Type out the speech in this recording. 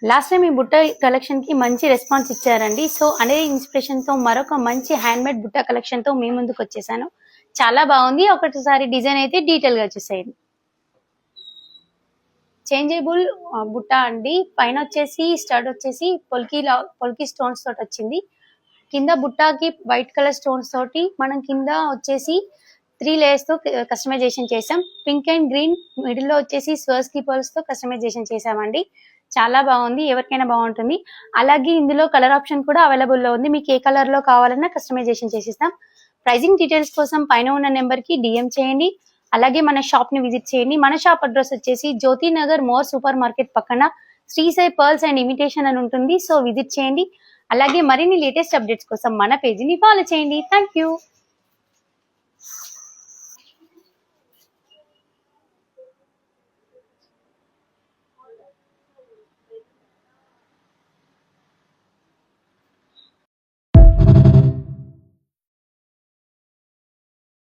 Last time ఈ బుట్ట collection కి మంచి రెస్పాన్స్ ఇచ్చారండి. సో అనే ఇన్స్పిరేషన్ తో మరొక మంచి హ్యాండ్ మేడ్ బుట్ట కలెక్షన్ తో మీ ముందుకు వచ్చేసాను. చాలా బాగుంది. ఒకటిసారి డిజైన్ అయితే డీటెయిల్ గా చూసేయండి. చేంజబుల్ బుట్ట అండి. పైన వచ్చేసి స్టడ్ వచ్చేసి పొల్కి స్టోన్స్ తోటి వచ్చింది. కింద బుట్టాకి వైట్ కలర్ స్టోన్స్ తోటి మనం కింద వచ్చేసి 3 లేయర్స్ తో కస్టమైజేషన్ చేసాం. పింక్ అండ్ గ్రీన్ మిడిల్ లో వచ్చేసి స్వర్స్కి పర్ల్స్ తో కస్టమైజేషన్ చేసామండి. చాలా బాగుంది. ఎవరికైనా బాగుంటుంది. అలాగే ఇందులో కలర్ ఆప్షన్ కూడా అవైలబుల్ లో ఉంది. మీకు ఏ కలర్ లో కావాలన్నా కస్టమైజేషన్ చేసిస్తాం. ప్రైజింగ్ డీటెయిల్స్ కోసం పైన ఉన్న నెంబర్ కి డిఎం చేయండి. అలాగే మన షాప్ ని విజిట్ చేయండి. మన షాప్ అడ్రస్ వచ్చేసి Jyoti Nagar more super market పక్కన Shri Sai pearls and imitation అని ఉంటుంది. సో విజిట్ చేయండి. అలాగే మరిన్ని లేటెస్ట్ అప్డేట్స్ కోసం మన పేజీని ఫాలో చేయండి. Thank you.